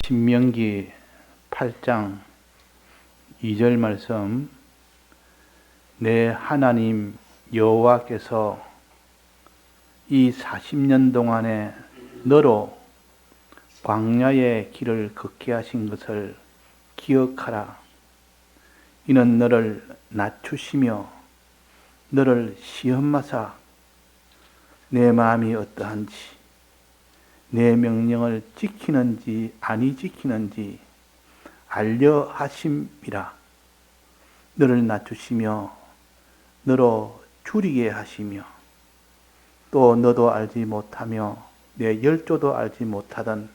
신명기 8장 2절 말씀, 내 하나님 여호와께서 이 40년 동안에 너로 광야의 길을 걷게 하신 것을 기억하라. 이는 너를 낮추시며 너를 시험하사 내 마음이 어떠한지, 내 명령을 지키는지 아니 지키는지 알려 하심이라. 너를 낮추시며 너로 줄이게 하시며 또 너도 알지 못하며 내 열조도 알지 못하던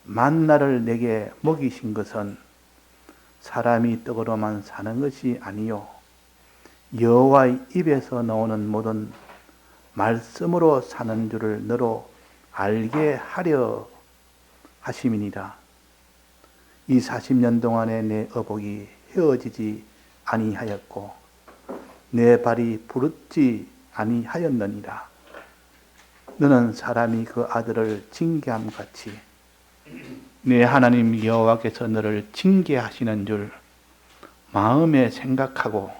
만나를 내게 먹이신 것은 사람이 떡으로만 사는 것이 아니요 여호와의 입에서 나오는 모든 말씀으로 사는 줄을 너로 알게 하려 하심이니라. 이 40년 동안에 내 어복이 헤어지지 아니하였고 내 발이 부르지 아니하였느니라. 너는 사람이 그 아들을 징계함 같이 내 하나님 여호와께서 너를 징계하시는 줄 마음에 생각하고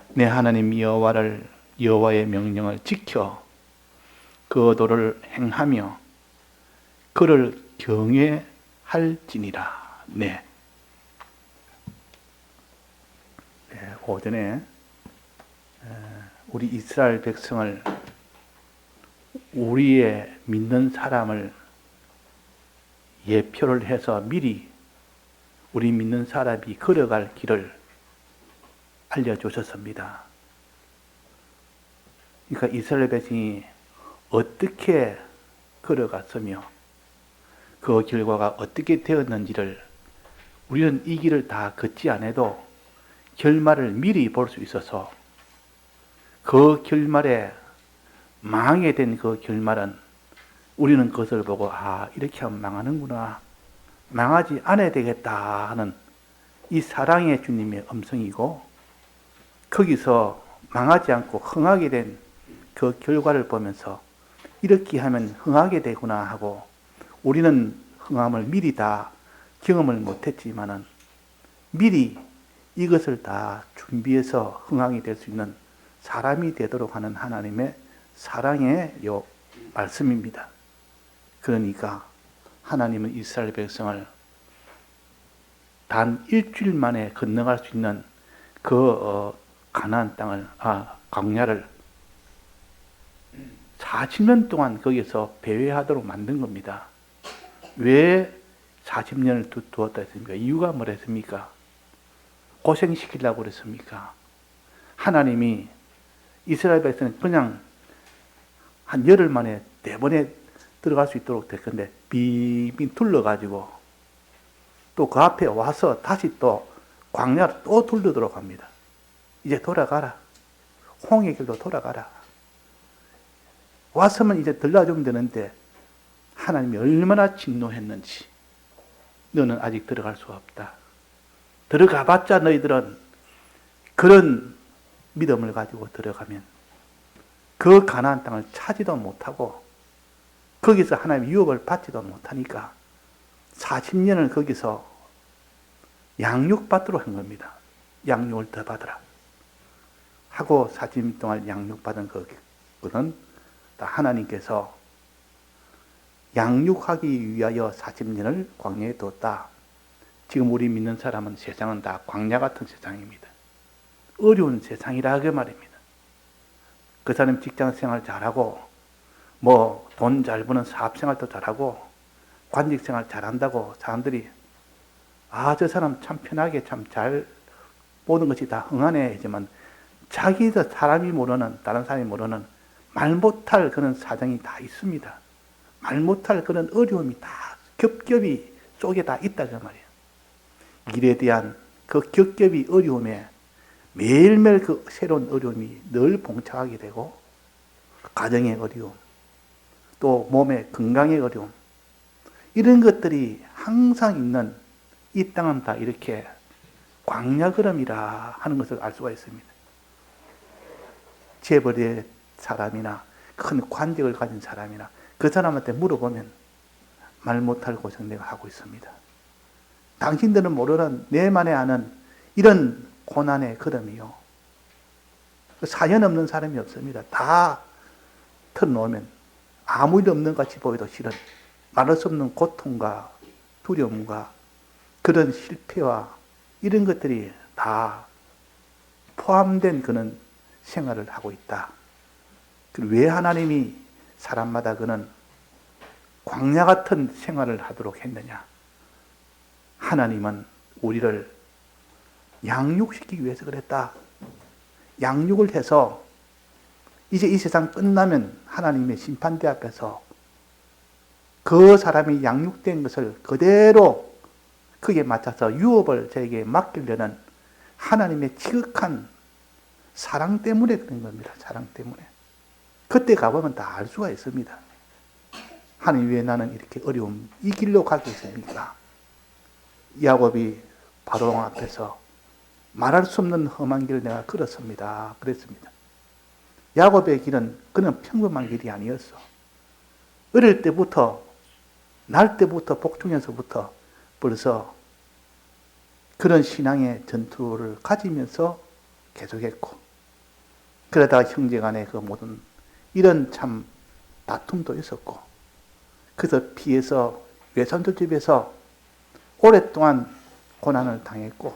내 하나님 여호와의 명령을 지켜 그 도를 행하며 그를 경외할지니라. 네. 오전에 우리 이스라엘 백성을, 우리의 믿는 사람을 예표를 해서 미리 우리 믿는 사람이 걸어갈 길을 알려주셨습니다. 그러니까 이스라엘 백성이 어떻게 걸어갔으며 그 결과가 어떻게 되었는지를 우리는 이 길을 다 걷지 않아도 결말을 미리 볼 수 있어서 그 결말에 망하게 된 그 결말은 우리는 그것을 보고 이렇게 하면 망하는구나, 망하지 않아야 되겠다 하는 이 사랑의 주님의 음성이고, 거기서 망하지 않고 흥하게 된 그 결과를 보면서 이렇게 하면 흥하게 되구나 하고, 우리는 흥함을 미리 다 경험을 못했지만은 미리 이것을 다 준비해서 흥하게 될 수 있는 사람이 되도록 하는 하나님의 사랑의 말씀입니다. 그러니까 하나님은 이스라엘 백성을 단 일주일 만에 건너갈 수 있는 그 가나안 땅을, 광야를 40년 동안 거기서 배회하도록 만든 겁니다. 왜 40년을 두었다 했습니까? 이유가 뭐랬습니까? 고생시키려고 그랬습니까? 하나님이 이스라엘 백성은 그냥 한 열흘 만에 대번에 들어갈 수 있도록 됐건데 빙빙 둘러가지고 또 그 앞에 와서 다시 또 광야를 또 둘러도록 합니다. 이제 돌아가라. 홍해 길로 돌아가라. 왔으면 이제 들러주면 되는데 하나님이 얼마나 진노했는지, 너는 아직 들어갈 수 없다. 들어가봤자 너희들은 그런 믿음을 가지고 들어가면 그 가나안 땅을 차지도 못하고 거기서 하나님의 유업을 받지도 못하니까 40년을 거기서 양육받도록 한 겁니다. 양육을 더 받으라 하고 40년 동안 양육받은 그것은 하나님께서 양육하기 위하여 40년을 광야에 뒀다. 지금 우리 믿는 사람은 세상은 다 광야 같은 세상입니다. 어려운 세상이라 그 말입니다. 그 사람 직장생활 잘하고 돈 잘 버는 사업생활도 잘하고 관직생활 잘한다고 사람들이 저 사람 참 편하게 참 잘 모든 것이 다 흥하네 하지만 자기도 사람이 모르는, 다른 사람이 모르는 말 못할 그런 사정이 다 있습니다. 말 못할 그런 어려움이 다 겹겹이 속에 다 있다 그 말이에요. 일에 대한 그 겹겹이 어려움에 매일매일 그 새로운 어려움이 늘 봉착하게 되고, 가정의 어려움, 또 몸의 건강의 어려움, 이런 것들이 항상 있는 이 땅은 다 이렇게 광야 걸음이라 하는 것을 알 수가 있습니다. 재벌의 사람이나 큰 관직을 가진 사람이나 그 사람한테 물어보면 말 못할 고생 내가 하고 있습니다. 당신들은 모르는 내만에 아는 이런 고난의 걸음이요. 사연 없는 사람이 없습니다. 다 털어놓으면 아무 일 없는 것 같이 보여도 실은 말할 수 없는 고통과 두려움과 그런 실패와 이런 것들이 다 포함된 그런 생활을 하고 있다. 왜 하나님이 사람마다 그는 광야 같은 생활을 하도록 했느냐? 하나님은 우리를 양육시키기 위해서 그랬다. 양육을 해서 이제 이 세상 끝나면 하나님의 심판대 앞에서 그 사람이 양육된 것을 그대로 그에 맞춰서 유업을 저에게 맡기려는 하나님의 지극한 사랑 때문에 그런 겁니다. 사랑 때문에. 그때 가보면 다 알 수가 있습니다. 하나님 왜 나는 이렇게 어려움 이 길로 가고 있습니까? 야곱이 바로왕 앞에서 말할 수 없는 험한 길을 내가 걸었습니다. 그랬습니다. 야곱의 길은 그는 평범한 길이 아니었어. 어릴 때부터 날 때부터 복중에서부터 벌써 그런 신앙의 전투를 가지면서 계속했고 그러다가 형제간의 그 모든 이런 참 다툼도 있었고 그래서 피해서 외삼촌 집에서 오랫동안 고난을 당했고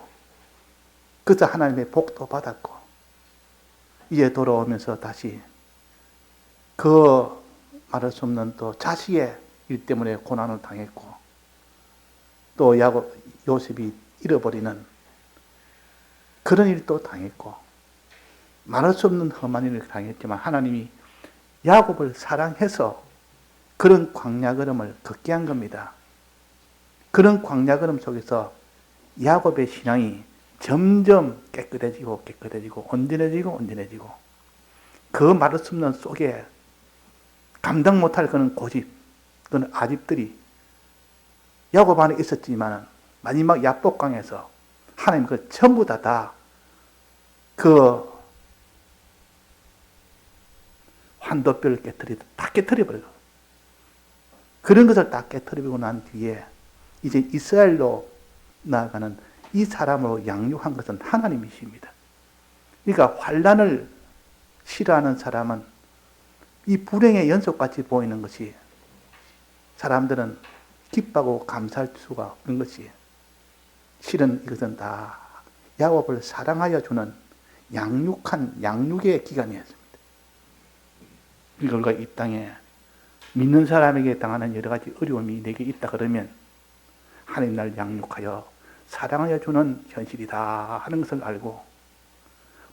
그래서 하나님의 복도 받았고 이제 돌아오면서 다시 그 말할 수 없는 또 자식의 일 때문에 고난을 당했고 또 요셉이 잃어버리는 그런 일도 당했고 말할 수 없는 험한 일을 당했지만 하나님이 야곱을 사랑해서 그런 광야 걸음을 걷게 한 겁니다. 그런 광야 걸음 속에서 야곱의 신앙이 점점 깨끗해지고 온전해지고 그 말할 수 없는 속에 감당 못할 그런 고집, 그런 아집들이 야곱 안에 있었지만 마지막 야복강에서 하나님 그 전부 다 그 환도뼈를 다 깨뜨려버리고 그런 것을 다 깨뜨리고 난 뒤에 이제 이스라엘로 나아가는 이 사람으로 양육한 것은 하나님이십니다. 그러니까 환난을 싫어하는 사람은 이 불행의 연속같이 보이는 것이 사람들은 기뻐하고 감사할 수가 없는 것이 실은 이것은 다 야곱을 사랑하여 주는 양육의 기간이었습니다. 이 결과 이 땅에 믿는 사람에게 당하는 여러 가지 어려움이 내게 있다 그러면 하나님 날 양육하여 사랑하여 주는 현실이다 하는 것을 알고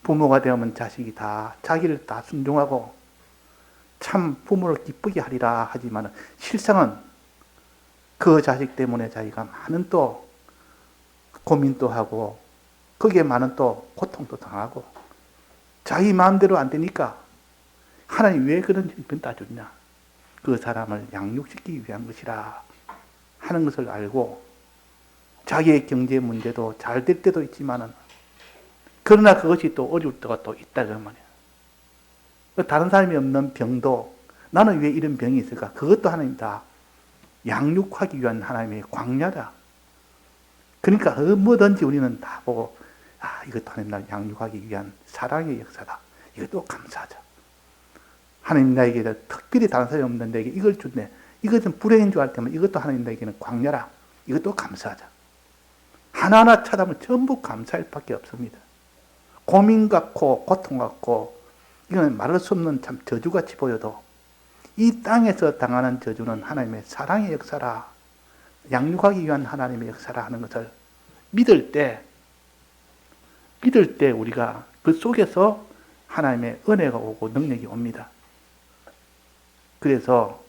부모가 되면 자식이 다 자기를 다 순종하고 참 부모를 기쁘게 하리라 하지만 실상은 그 자식 때문에 자기가 많은 또 고민도 하고 거기에 많은 또 고통도 당하고 자기 마음대로 안 되니까 하나님 왜 그런 형편 따주냐? 그 사람을 양육시키기 위한 것이라 하는 것을 알고 자기의 경제 문제도 잘 될 때도 있지만은 그러나 그것이 또 어려울 때가 또 있다 그 말이야. 다른 사람이 없는 병도 나는 왜 이런 병이 있을까? 그것도 하나님 다 양육하기 위한 하나님의 광야다. 그러니까 뭐든지 우리는 다 보고 이것도 하나님 날 양육하기 위한 사랑의 역사다. 이것도 감사하자. 하나님 나에게 특별히 다른 사람이 없는 데에게 이걸 주네. 이것은 불행인 줄 알 때면 이것도 하나님 나에게는 광야라. 이것도 감사하자. 하나하나 찾아보면 전부 감사할 밖에 없습니다. 고민 같고 고통 같고 이거는 말할 수 없는 참 저주같이 보여도 이 땅에서 당하는 저주는 하나님의 사랑의 역사라, 양육하기 위한 하나님의 역사라 하는 것을 믿을 때 우리가 그 속에서 하나님의 은혜가 오고 능력이 옵니다. 그래서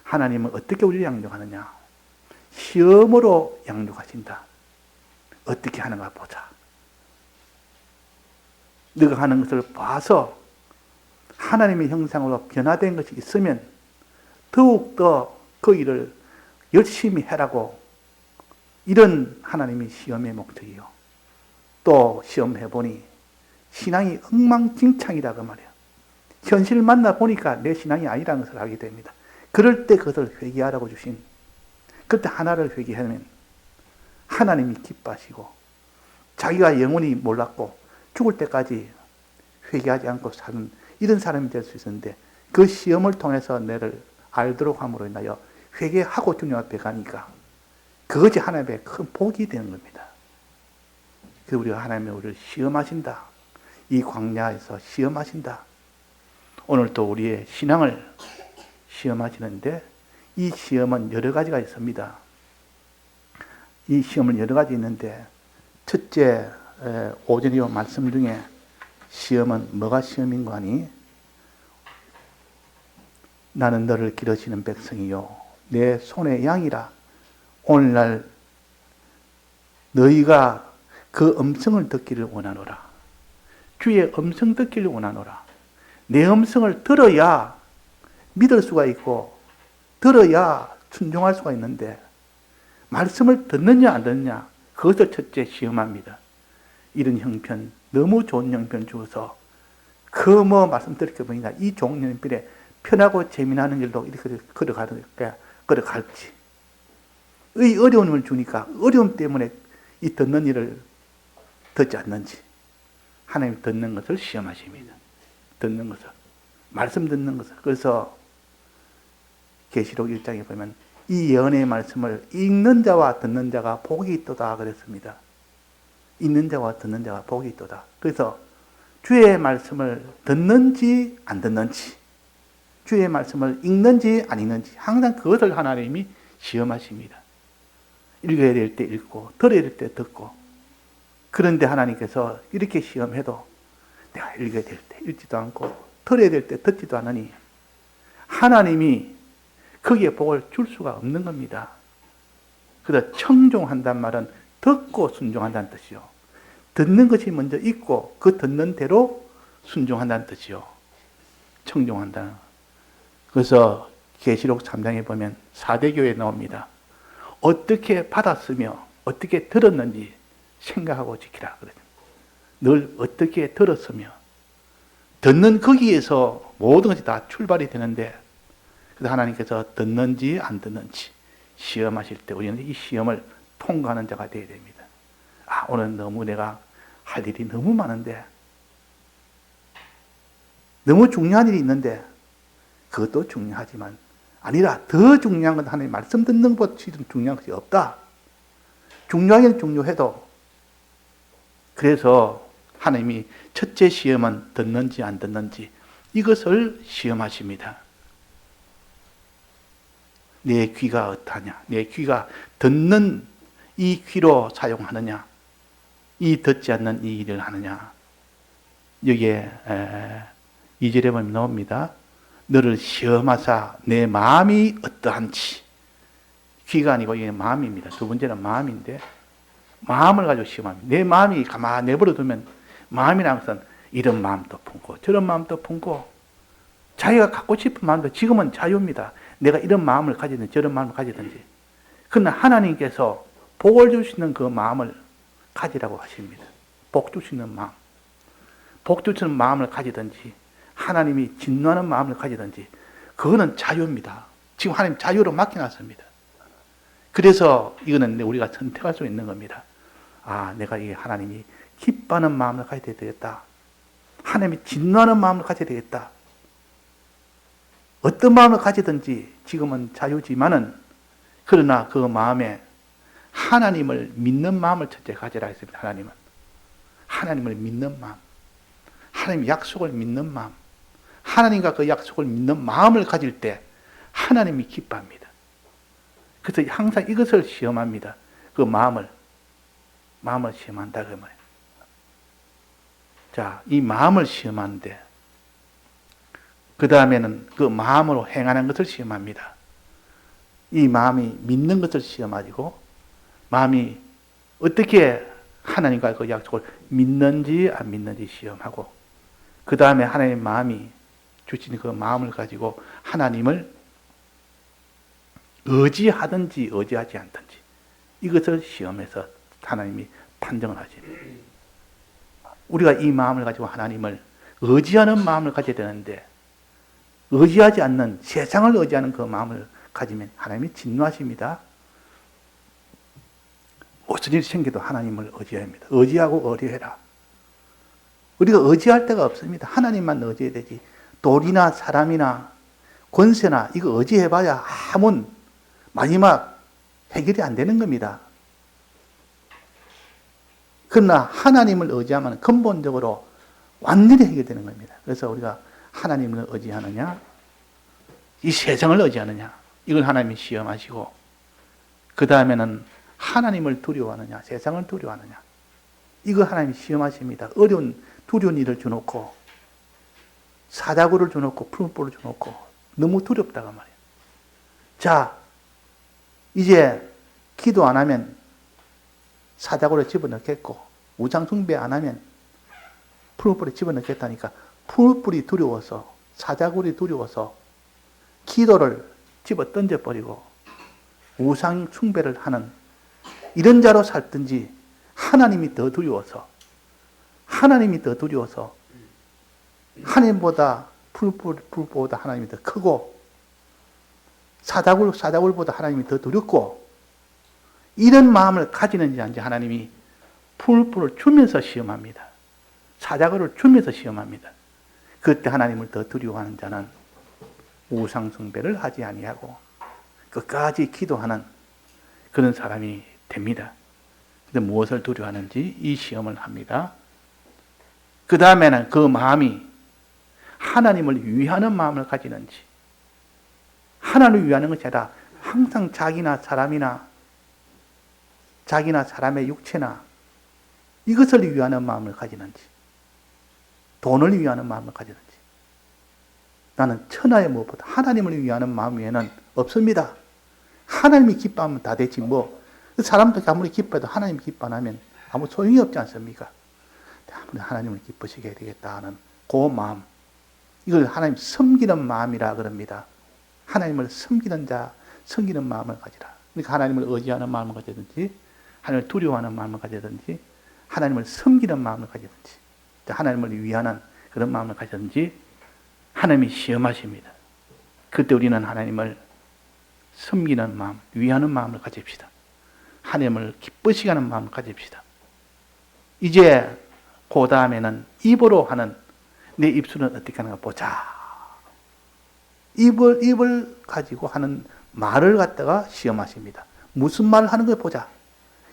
하나님은 어떻게 우리를 양육하느냐? 시험으로 양육하신다. 어떻게 하는가 보자. 너가 하는 것을 봐서 하나님의 형상으로 변화된 것이 있으면 더욱더 그 일을 열심히 해라고 이런 하나님의 시험의 목적이요. 또 시험해보니 신앙이 엉망진창이다 그 말이야. 현실을 만나보니까 내 신앙이 아니라는 것을 알게 됩니다. 그럴 때 그것을 회개하라고 주신 그때 하나를 회개하면 하나님이 기뻐하시고 자기가 영원히 몰랐고 죽을 때까지 회개하지 않고 사는 이런 사람이 될 수 있었는데 그 시험을 통해서 너를 알도록 함으로 인하여 회개하고 주님 앞에 가니까 그것이 하나님의 큰 복이 되는 겁니다. 그래서 우리가 하나님이 우리를 시험하신다. 이 광야에서 시험하신다. 오늘도 우리의 신앙을 시험하시는데 이 시험은 여러 가지가 있습니다. 이 시험은 여러 가지 있는데 첫째 오전에 말씀 중에 시험은 뭐가 시험인가 하니 나는 너를 기르시는 백성이요 내 손의 양이라. 오늘날 너희가 그 음성을 듣기를 원하노라. 주의 음성 듣기를 원하노라. 내 음성을 들어야 믿을 수가 있고 들어야 순종할 수가 있는데 말씀을 듣느냐 안 듣느냐 그것을 첫째 시험합니다. 이런 형편 너무 좋은 형편 주어서 그 말씀드릴 게 뭐냐 이 좋은 형편에 편하고 재미나는 길로 이렇게 걸어갈지 이 어려움을 주니까 어려움 때문에 이 듣는 일을 듣지 않는지 하나님 듣는 것을 시험하십니다. 듣는 것을 말씀 듣는 것을. 그래서 계시록 1장에 보면 이 예언의 말씀을 읽는 자와 듣는 자가 복이 있도다 그랬습니다. 읽는 자와 듣는 자가 복이 있도다. 그래서 주의 말씀을 듣는지 안 듣는지 주의 말씀을 읽는지 안 읽는지 항상 그것을 하나님이 시험하십니다. 읽어야 될 때 읽고 들어야 될 때 듣고 그런데 하나님께서 이렇게 시험해도 내가 읽어야 될 때 읽지도 않고 들어야 될 때 듣지도 않으니 하나님이 거기에 복을 줄 수가 없는 겁니다. 그래서 청종한다는 말은 듣고 순종한다는 뜻이요. 듣는 것이 먼저 있고 그 듣는 대로 순종한다는 뜻이요. 청종한다. 그래서 계시록 3장에 보면 4대 교회에 나옵니다. 어떻게 받았으며 어떻게 들었는지 생각하고 지키라. 늘 어떻게 들었으며 듣는 거기에서 모든 것이 다 출발이 되는데 그래서 하나님께서 듣는지 안 듣는지 시험하실 때 우리는 이 시험을 통과하는 자가 되어야 됩니다. 오늘 너무 내가 할 일이 너무 많은데 너무 중요한 일이 있는데 그것도 중요하지만 아니라 더 중요한 건 하나님 말씀 듣는 것보다 중요한 것이 없다. 중요하긴 중요해도 그래서 하나님이 첫째 시험은 듣는지 안 듣는지 이것을 시험하십니다. 내 귀가 어떠하냐? 내 귀가 듣는 이 귀로 사용하느냐? 이 듣지 않는 이 일을 하느냐? 여기에 2절에 보면 나옵니다. 너를 시험하사 내 마음이 어떠한지. 귀가 아니고 이게 마음입니다. 두 번째는 마음인데 마음을 가지고 시험합니다. 내 마음이 가만히 내버려두면 마음이라는 것은 이런 마음도 품고 저런 마음도 품고 자기가 갖고 싶은 마음도 지금은 자유입니다. 내가 이런 마음을 가지든지 저런 마음을 가지든지. 그러나 하나님께서 복을 줄 수 있는 그 마음을 가지라고 하십니다. 복 줄 수 있는 마음. 복 줄 수 있는 마음을 가지든지 하나님이 진노하는 마음을 가지든지 그거는 자유입니다. 지금 하나님 자유로 맡겨놨습니다. 그래서 이거는 우리가 선택할 수 있는 겁니다. 내가 이 하나님이 기뻐하는 마음을 가져야 되겠다. 하나님이 진노하는 마음을 가져야 되겠다. 어떤 마음을 가지든지 지금은 자유지만은 그러나 그 마음에 하나님을 믿는 마음을 첫째 가지라 했습니다. 하나님을 믿는 마음, 하나님 약속을 믿는 마음, 하나님과 그 약속을 믿는 마음을 가질 때 하나님이 기뻐합니다. 그래서 항상 이것을 시험합니다. 그 마음을 시험한다 그 말이에요. 자, 이 마음을 시험하는데 그 다음에는 그 마음으로 행하는 것을 시험합니다. 이 마음이 믿는 것을 시험하고 마음이 어떻게 하나님과 그 약속을 믿는지 안 믿는지 시험하고 그 다음에 하나님의 마음이 주신 그 마음을 가지고 하나님을 의지하든지 의지하지 않든지 이것을 시험해서 하나님이 판정을 하십니다. 우리가 이 마음을 가지고 하나님을 의지하는 마음을 가져야 되는데 의지하지 않는 세상을 의지하는 그 마음을 가지면 하나님이 진노하십니다. 무슨 일이 생겨도 하나님을 의지합니다. 의지하고 의뢰해라. 우리가 의지할 데가 없습니다. 하나님만 의지해야 되지. 돌이나 사람이나 권세나 이거 의지해봐야 아무 마지막 해결이 안 되는 겁니다. 그러나 하나님을 의지하면 근본적으로 완전히 해결되는 겁니다. 그래서 우리가 하나님을 의지하느냐, 이 세상을 의지하느냐, 이걸 하나님이 시험하시고, 그 다음에는 하나님을 두려워하느냐, 세상을 두려워하느냐, 이거 하나님이 시험하십니다. 두려운 일을 주놓고, 사자구를 주놓고, 푸른불을 주놓고, 너무 두렵다가 말이에요. 자, 이제 기도 안 하면 사자구를 집어넣겠고, 우상숭배 안 하면 푸른불에 집어넣겠다니까, 푸른불이 두려워서, 사자굴이 두려워서 기도를 집어 던져버리고 우상숭배를 하는 이런 자로 살든지, 하나님이 더 두려워서 하나님보다 불보다 하나님이 더 크고, 사자굴보다 하나님이 더 두렵고, 이런 마음을 가지는지 아닌지 하나님이 풀불을 주면서 시험합니다. 사자굴을 주면서 시험합니다. 그때 하나님을 더 두려워하는 자는 우상숭배를 하지 아니하고 끝까지 기도하는 그런 사람이 됩니다. 근데 무엇을 두려워하는지 이 시험을 합니다. 그 다음에는 그 마음이 하나님을 위하는 마음을 가지는지, 하나님을 위하는 것이 아니라 항상 자기나 사람의 육체나 이것을 위하는 마음을 가지는지, 돈을 위하는 마음을 가지는지. 나는 천하의 무엇보다 하나님을 위하는 마음 외에는 없습니다. 하나님이 기뻐하면 다 되지 사람도 아무리 기뻐해도 하나님 기뻐 안 하면 아무 소용이 없지 않습니까? 아무리 하나님을 기쁘시게 해야 되겠다 하는 그 마음, 이걸 하나님 섬기는 마음이라 그럽니다. 하나님을 섬기는 마음을 가지라. 그러니까 하나님을 의지하는 마음을 가지든지, 하나님을 두려워하는 마음을 가지든지, 하나님을 섬기는 마음을 가지든지, 하나님을 위하는 그런 마음을 가지든지 하나님이 시험하십니다. 그때 우리는 하나님을 섬기는 마음, 위하는 마음을 가집시다. 하나님을 기쁘시게 하는 마음을 가집시다. 이제 그 다음에는 입으로 하는, 내 입술은 어떻게 하는가 보자. 입을 가지고 하는 말을 갖다가 시험하십니다. 무슨 말을 하는 걸 보자.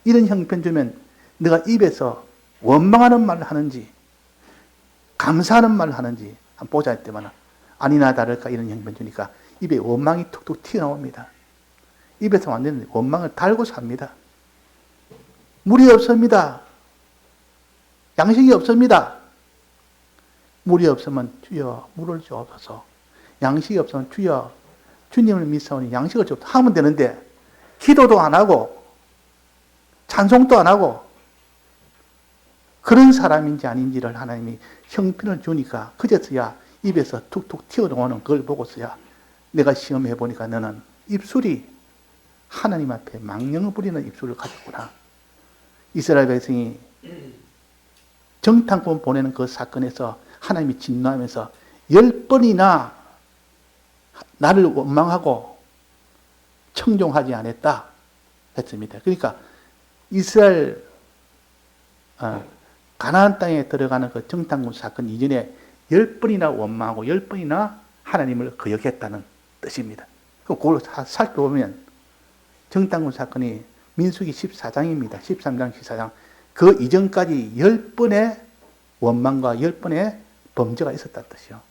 이런 형편 주면 내가 입에서 원망하는 말을 하는지, 감사하는 말을 하는지 한번 보자 할 때만, 아니나 다를까 이런 형편 주니까 입에 원망이 툭툭 튀어나옵니다. 입에서 완전히 원망을 달고 삽니다. 물이 없습니다. 양식이 없습니다. 물이 없으면 주여 물을 주옵소서. 양식이 없으면 주여 주님을 믿사오니 양식을 주옵소서 하면 되는데, 기도도 안 하고 찬송도 안 하고 그런 사람인지 아닌지를 하나님이 형편을 주니까 그제서야 입에서 툭툭 튀어나오는 그걸 보고서야 내가 시험해 보니까 너는 입술이 하나님 앞에 망령을 부리는 입술을 가졌구나. 이스라엘 백성이 정탐꾼 보내는 그 사건에서 하나님이 진노하면서 10번이나 나를 원망하고 청종하지 않았다 했습니다. 그러니까 이스라엘 가나안 땅에 들어가는 그 정탐꾼 사건 이전에 10번이나 원망하고 10번이나 하나님을 거역했다는 뜻입니다. 그걸 살펴보면 정탐꾼 사건이 민수기 14장입니다. 13장, 14장. 그 이전까지 10번의 원망과 10번의 범죄가 있었다는 뜻이요.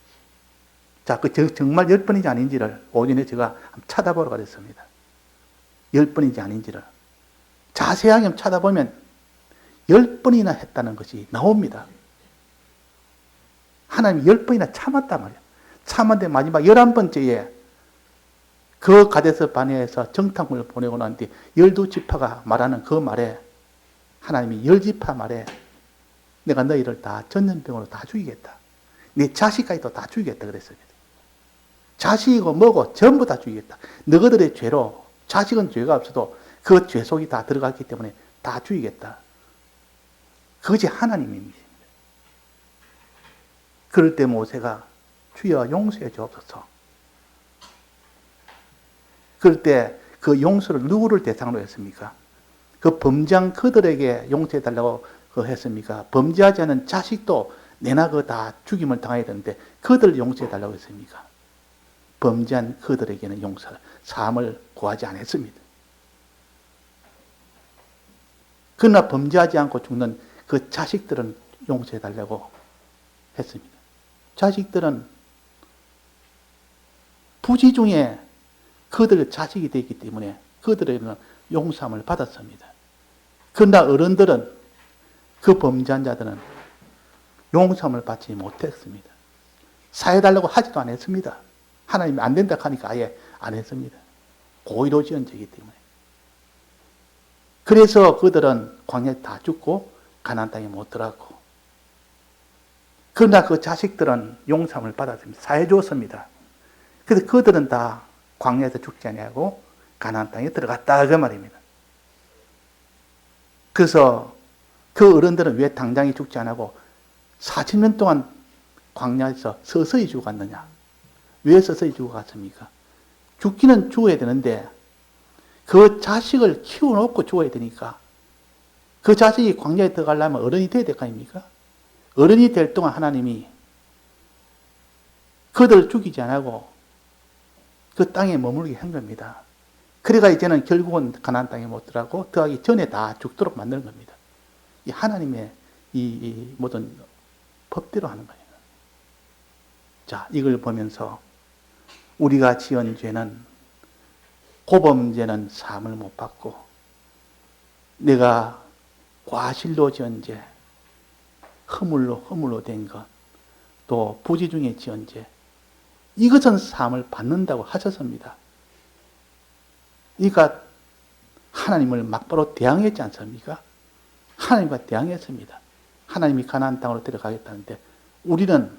자, 정말 10번인지 아닌지를 오전에 제가 한번 찾아보러 가겠습니다. 10번인지 아닌지를. 자세하게 한번 찾아보면 10번이나 했다는 것이 나옵니다. 하나님이 10번이나 참았단 말이에요. 참았는데 마지막 11번째에 그 가데스 바네아에서 정탐꾼을 보내고 난 뒤 12지파가 말하는 그 말에, 하나님이 10지파 말에 내가 너희를 다 전염병으로 다 죽이겠다. 네 자식까지도 다 죽이겠다 그랬습니다. 자식이고 뭐고 전부 다 죽이겠다. 너희들의 죄로, 자식은 죄가 없어도 그 죄 속이 다 들어갔기 때문에 다 죽이겠다. 그것이 하나님의 임이십니다. 그럴 때 모세가 주여 용서해 주옵소서. 그럴 때 그 용서를 누구를 대상으로 했습니까? 그 범죄한 그들에게 용서해달라고 했습니까? 범죄하지 않은 자식도 내나 다 죽임을 당해야 되는데 그들 용서해달라고 했습니까? 범죄한 그들에게는 사함을 구하지 않았습니다. 그러나 범죄하지 않고 죽는 그 자식들은 용서해달라고 했습니다. 자식들은 부지 중에 그들의 자식이 되기 때문에 그들에게는 용서함을 받았습니다. 그러나 어른들은, 그 범죄한 자들은 용서함을 받지 못했습니다. 사해달라고 하지도 않았습니다. 하나님이 안 된다 하니까 아예 안 했습니다. 고의로 지은 죄이기 때문에. 그래서 그들은 광야에 다 죽고 가나안 땅에 못 들어갔고, 그러나 그 자식들은 용서함을 받았습니다. 사해 주었습니다. 그래서 그들은 다 광야에서 죽지 아니하고 가나안 땅에 들어갔다 그 말입니다. 그래서 그 어른들은 왜 당장에 죽지 않고 40년 동안 광야에서 서서히 죽었느냐? 왜 서서히 죽어갔습니까? 죽기는 죽어야 되는데 그 자식을 키워놓고 죽어야 되니까, 그 자식이 광야에 들어가려면 어른이 돼야 될 거 아닙니까? 어른이 될 동안 하나님이 그들을 죽이지 않고 그 땅에 머물게 한 겁니다. 그래가 이제는 결국은 가나안 땅에 못 들어가고 들어가기 전에 다 죽도록 만드는 겁니다. 이 하나님의 이 모든 법대로 하는 거예요. 자, 이걸 보면서 우리가 지은 죄는, 고범죄는 사함을 못 받고, 내가 과실로 지은 죄, 허물로 된 것, 또 부지 중에 지은 죄, 이것은 사함을 받는다고 하셨습니다. 그러니까 하나님을 막바로 대항했지 않습니까? 하나님과 대항했습니다. 하나님이 가나안 땅으로 들어가겠다는데 우리는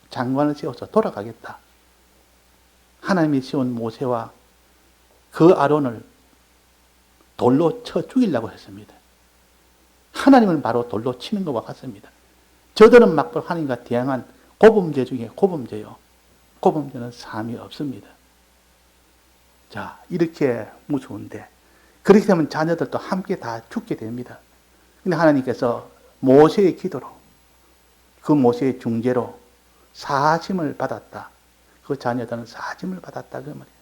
장관을 세워서 돌아가겠다. 하나님이 세운 모세와 그 아론을 돌로 쳐 죽이려고 했습니다. 하나님을 바로 돌로 치는 것과 같습니다. 저들은 막바로 하나님과 대항한 고범죄 중에 고범죄요. 고범죄는 사함이 없습니다. 자, 이렇게 무서운데, 그렇게 되면 자녀들도 함께 다 죽게 됩니다. 근데 하나님께서 모세의 기도로, 그 모세의 중재로 사하심을 받았다. 그 자녀들은 사하심을 받았다. 그 말이에요.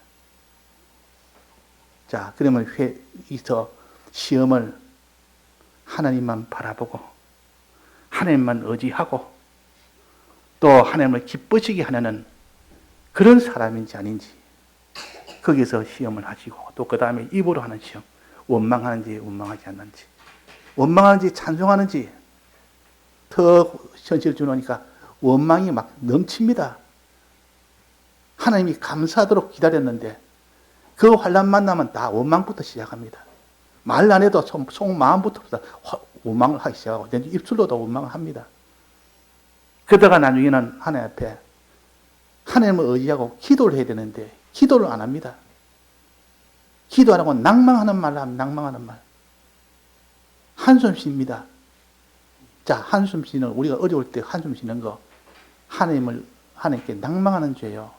자, 그러면 여기서 시험을 하나님만 바라보고, 하나님만 의지하고, 또 하나님을 기쁘시게 하는 그런 사람인지 아닌지, 거기서 시험을 하시고, 또 그 다음에 입으로 하는 시험, 원망하는지 원망하지 않는지, 원망하는지 찬송하는지, 더 현실을 주놓으니까 원망이 막 넘칩니다. 하나님이 감사하도록 기다렸는데 그 환난 만나면 다 원망부터 시작합니다. 말 안 해도 속마음부터 원망을 하기 시작하고 입술로도 원망을 합니다. 그러다가 나중에는 하나님 앞에 하나님을 의지하고 기도를 해야 되는데 기도를 안 합니다. 기도 안 하고 낭망하는 말을 하면 낭망하는 말. 한숨 쉽니다. 자, 한숨 쉬는, 우리가 어려울 때 한숨 쉬는 거, 하나님께 낭망하는 죄요.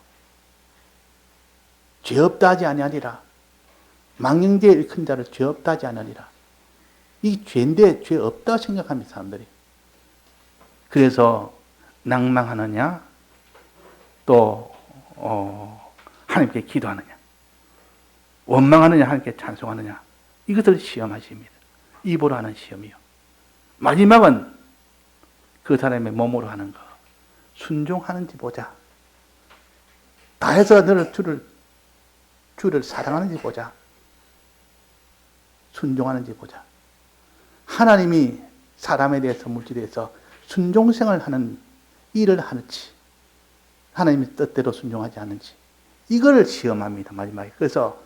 죄 없다 하지 아니하리라. 망령되이 일큰 자를 죄 없다 하지 아니하리라. 이 죄인데 죄 없다 생각합니다, 사람들이. 그래서 낭망하느냐, 또 하나님께 기도하느냐, 원망하느냐, 하나님께 찬송하느냐, 이것을 시험하십니다. 입으로 하는 시험이요. 마지막은 그 사람의 몸으로 하는 거, 순종하는지 보자. 다 해서 너를 주를 사랑하는지 보자. 순종하는지 보자. 하나님이 사람에 대해서, 물질에 대해서 순종생활을 하는 일을 하는지, 하나님의 뜻대로 순종하지 않는지, 이걸 시험합니다, 마지막에. 그래서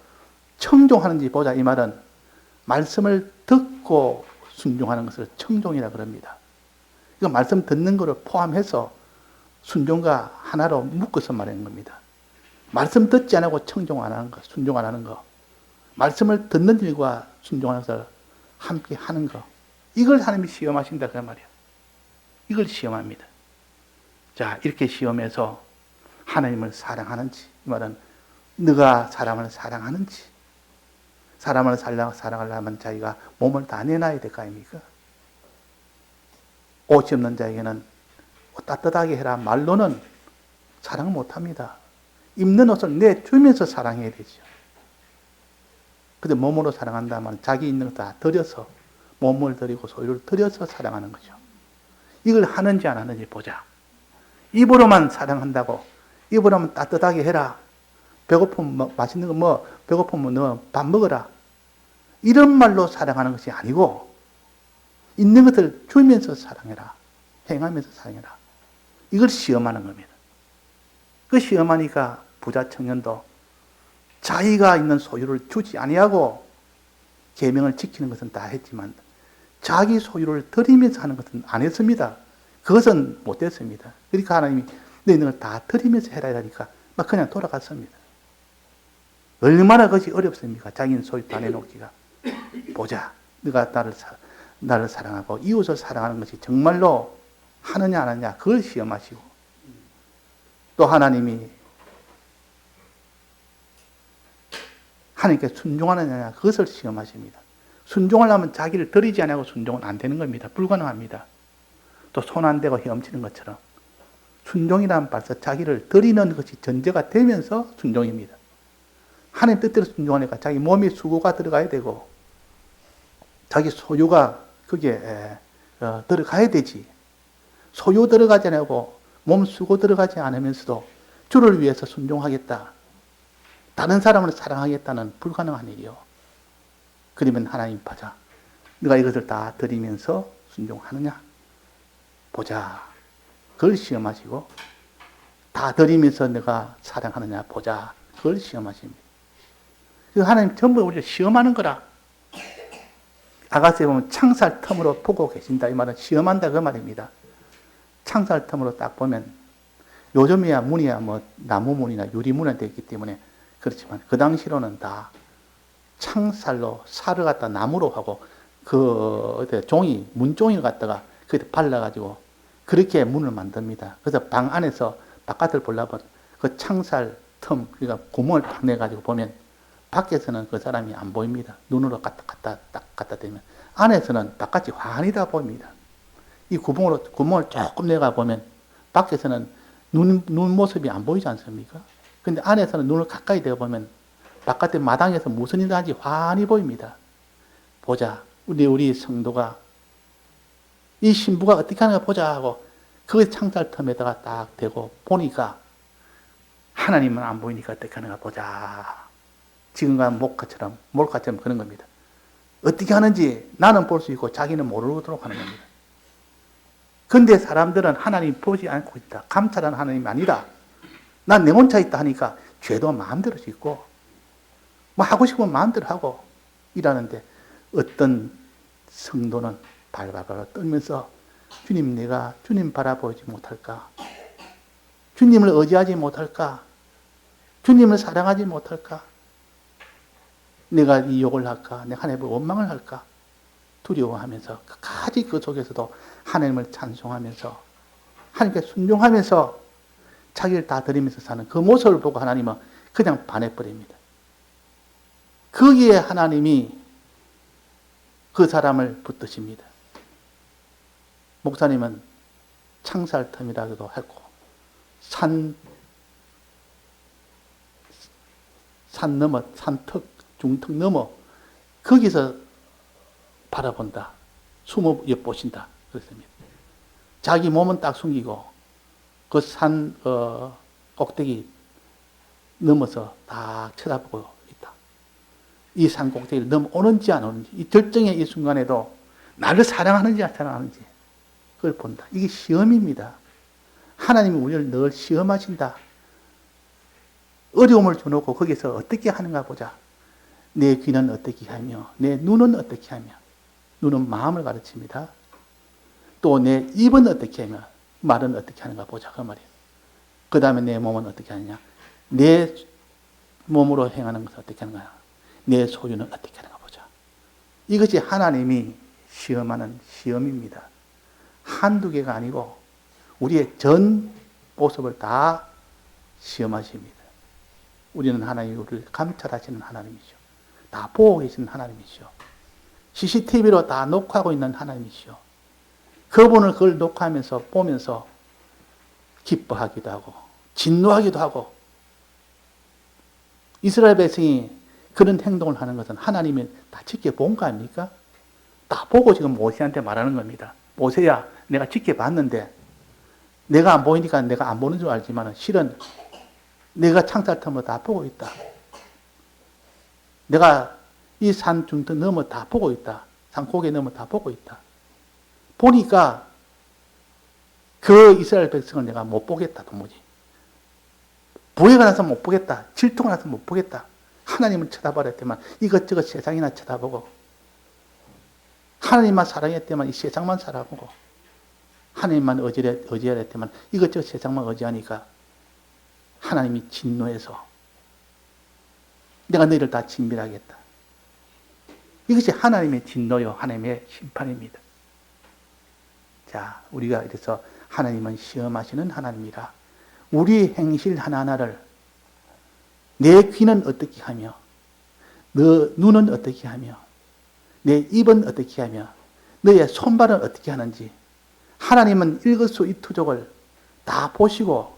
청종하는지 보자, 이 말은 말씀을 듣고 순종하는 것을 청종이라 그럽니다. 이거 말씀 듣는 것을 포함해서 순종과 하나로 묶어서 말하는 겁니다. 말씀 듣지 않고 청종 안 하는 거, 순종 안 하는 거, 말씀을 듣는 일과 순종하는 것을 함께 하는 거, 이걸 하나님이 시험하신다 그 말이에요. 이걸 시험합니다. 자, 이렇게 시험해서 하나님을 사랑하는지, 이 말은 너가 사람을 사랑하는지, 사람을 사랑하려면 자기가 몸을 다 내놔야 될 거 아닙니까? 옷이 없는 자에게는 따뜻하게 해라 말로는 사랑 못합니다. 입는 옷을 내주면서 사랑해야 되죠. 근데 몸으로 사랑한다면 자기 있는 것 다 들여서 몸을 들이고 소유를 들여서 사랑하는 거죠. 이걸 하는지 안 하는지 보자. 입으로만 사랑한다고 입으로만 따뜻하게 해라. 배고프면 맛있는 거 배고프면 너 밥 먹어라. 이런 말로 사랑하는 것이 아니고 있는 것을 주면서 사랑해라. 행하면서 사랑해라. 이걸 시험하는 겁니다. 그 시험하니까 부자 청년도 자기가 있는 소유를 주지 아니하고 계명을 지키는 것은 다 했지만 자기 소유를 드리면서 하는 것은 안 했습니다. 그것은 못했습니다. 그러니까 하나님이 너 있는 걸 다 드리면서 해라 하니까 막 그냥 돌아갔습니다. 얼마나 그것이 어렵습니까? 자기는 소유 다 내놓기가. 보자. 네가 나를 사랑하고 이웃을 사랑하는 것이 정말로 하느냐 안 하느냐 그걸 시험하시고 또 하나님이 하나님께 순종하느냐 그것을 시험하십니다. 순종하려면 자기를 드리지 않고 순종은 안 되는 겁니다. 불가능합니다. 또 손 안 대고 헤엄치는 것처럼 순종이란 벌써 자기를 드리는 것이 전제가 되면서 순종입니다. 하나님 뜻대로 순종하니까 자기 몸에 수고가 들어가야 되고 자기 소유가 거기에 들어가야 되지. 소유 들어가지 않고 몸 수고 들어가지 않으면서도 주를 위해서 순종하겠다. 다른 사람을 사랑하겠다는 불가능한 일이요. 그러면 하나님 보자. 네가 이것을 다 드리면서 순종하느냐? 보자. 그걸 시험하시고 다 드리면서 내가 사랑하느냐? 보자. 그걸 시험하십니다. 하나님 전부 우리를 시험하는 거라. 아가서에 보면 창살 틈으로 보고 계신다. 이 말은 시험한다 그 말입니다. 창살 틈으로 딱 보면 요즘이야 문이야 나무 문이나 유리 문이 되어 있기 때문에 그렇지만 그 당시로는 다 창살로 살을 갖다 나무로 하고 종이 문종이를 갖다가 거기다 발라가지고 그렇게 문을 만듭니다. 그래서 방 안에서 바깥을 보려면 그 창살 틈 그러니까 구멍을 딱 내가지고 보면 밖에서는 그 사람이 안 보입니다. 눈으로 갖다 대면 안에서는 바깥이 환히 다 보입니다. 이 구멍을 조금 내가 보면 밖에서는 눈 모습이 안 보이지 않습니까? 근데 안에서는 눈을 가까이 대어 보면 바깥에 마당에서 무슨 일을 하는지 환히 보입니다. 보자. 우리 성도가 이 신부가 어떻게 하는가 보자 하고 그 창살 틈에다가 딱 대고 보니까 하나님은 안 보이니까 어떻게 하는가 보자. 지금과 몰카처럼 그런 겁니다. 어떻게 하는지 나는 볼 수 있고 자기는 모르도록 하는 겁니다. 근데 사람들은 하나님 보지 않고 있다. 감찰하는 하나님이 아니라 난 내 혼자 있다 하니까 죄도 마음대로 짓고 뭐 하고 싶으면 마음대로 하고 이러는데 어떤 성도는 발발발 떨면서 주님 내가 주님 바라보지 못할까? 주님을 의지하지 못할까? 주님을 사랑하지 못할까? 내가 이 욕을 할까? 내가 하나님을 원망을 할까? 두려워하면서 끝까지 그 속에서도 하나님을 찬송하면서 하나님께 순종하면서 자기를 다 드리면서 사는 그 모습을 보고 하나님은 그냥 반해버립니다. 거기에 하나님이 그 사람을 붙드십니다. 목사님은 창살텀이라고도 했고 산 넘어 산턱 중턱 넘어 거기서 바라본다. 숨어 엿보신다. 그렇습니다. 자기 몸은 딱 숨기고 그 산 꼭대기 넘어서 딱 쳐다보고 있다. 이 산 꼭대기를 넘어오는지 안 오는지 이 결정의 이 순간에도 나를 사랑하는지 안 사랑하는지 그걸 본다. 이게 시험입니다. 하나님이 우리를 늘 시험하신다. 어려움을 줘놓고 거기서 어떻게 하는가 보자. 내 귀는 어떻게 하며 내 눈은 어떻게 하며 눈은 마음을 가르칩니다. 또 내 입은 어떻게 하며 말은 어떻게 하는가 보자 그 말이에요. 그 다음에 내 몸은 어떻게 하느냐. 내 몸으로 행하는 것은 어떻게 하는가. 내 소유는 어떻게 하는가 보자. 이것이 하나님이 시험하는 시험입니다. 한두 개가 아니고 우리의 전 모습을 다 시험하십니다. 우리는 하나님이 우리를 감찰하시는 하나님이죠. 다 보고 계시는 하나님이시오. CCTV로 다 녹화하고 있는 하나님이시오. 그분을 그걸 녹화하면서 보면서 기뻐하기도 하고 진노하기도 하고, 이스라엘 백성이 그런 행동을 하는 것은 하나님이 다 지켜본 거 아닙니까? 다 보고 지금 모세한테 말하는 겁니다. 모세야, 내가 지켜봤는데 내가 안 보이니까 내가 안 보는 줄 알지만 실은 내가 창살 틈으로 다 보고 있다. 내가 이 산 중턱 넘어 다 보고 있다. 산 고개 넘어 다 보고 있다. 보니까 그 이스라엘 백성을 내가 못 보겠다, 도무지. 부해가 나서 못 보겠다. 질투가 나서 못 보겠다. 하나님을 쳐다보랬더만 이것저것 세상이나 쳐다보고, 하나님만 사랑했더만 이 세상만 살아보고, 하나님만 의지하랬더만 이것저것 세상만 의지하니까 하나님이 진노해서 내가 너희를 다 진멸하겠다. 이것이 하나님의 진노요, 하나님의 심판입니다. 자, 우리가 이래서 하나님은 시험하시는 하나님이라 우리 행실 하나하나를 내 귀는 어떻게 하며, 너 눈은 어떻게 하며, 내 입은 어떻게 하며, 너의 손발은 어떻게 하는지 하나님은 일거수일투족을 다 보시고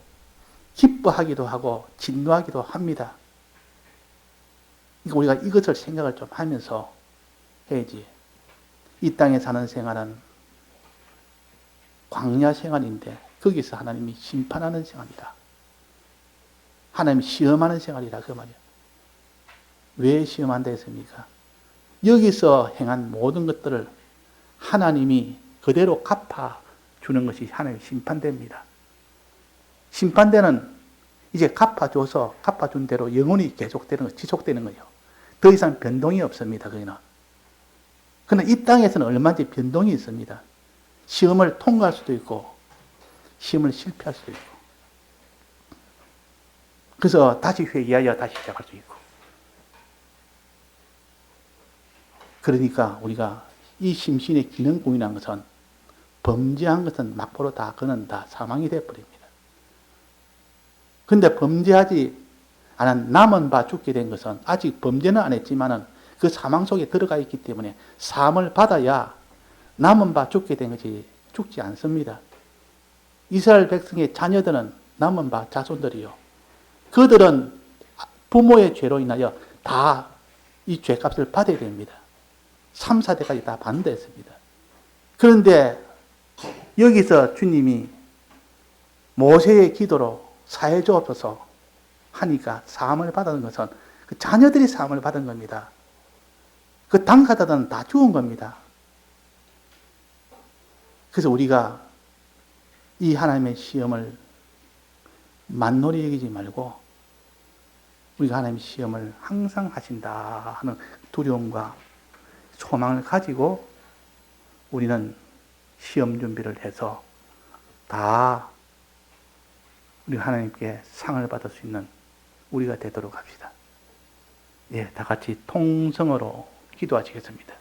기뻐하기도 하고 진노하기도 합니다. 그러니까 우리가 이것을 생각을 좀 하면서 해야지. 이 땅에 사는 생활은 광야 생활인데 거기서 하나님이 심판하는 생활이다. 하나님이 시험하는 생활이라 그 말이야. 왜 시험한다 했습니까? 여기서 행한 모든 것들을 하나님이 그대로 갚아주는 것이 하나님의 심판대입니다. 심판대는 이제 갚아준 대로 영원히 계속되는 거, 지속되는 거예요. 더 이상 변동이 없습니다. 거기는. 그러나 이 땅에서는 얼마든지 변동이 있습니다. 시험을 통과할 수도 있고 시험을 실패할 수도 있고, 그래서 다시 회개하여 다시 시작할 수 있고. 그러니까 우리가 이 심신의 기능 공인한 것은 범죄한 것은 막보로 그는 다 사망이 되어버립니다. 그런데 범죄하지 않은 남은 바 죽게 된 것은 아직 범죄는 안 했지만은 그 사망 속에 들어가 있기 때문에 사함을 받아야 남은 바 죽게 된 것이 죽지 않습니다. 이스라엘 백성의 자녀들은 남은 바 자손들이요. 그들은 부모의 죄로 인하여 다 이 죄값을 받아야 됩니다. 3, 4대까지 다 반대했습니다. 그런데 여기서 주님이 모세의 기도로 사해 주옵소서 하니까 사함을 받은 것은 그 자녀들이 사함을 받은 겁니다. 그 당사자들은 다 죽은 겁니다. 그래서 우리가 이 하나님의 시험을 만놀이 여기지 말고 우리가 하나님의 시험을 항상 하신다 하는 두려움과 소망을 가지고 우리는 시험 준비를 해서 다 우리 하나님께 상을 받을 수 있는 우리가 되도록 합시다. 예, 다 같이 통성으로 기도하시겠습니다.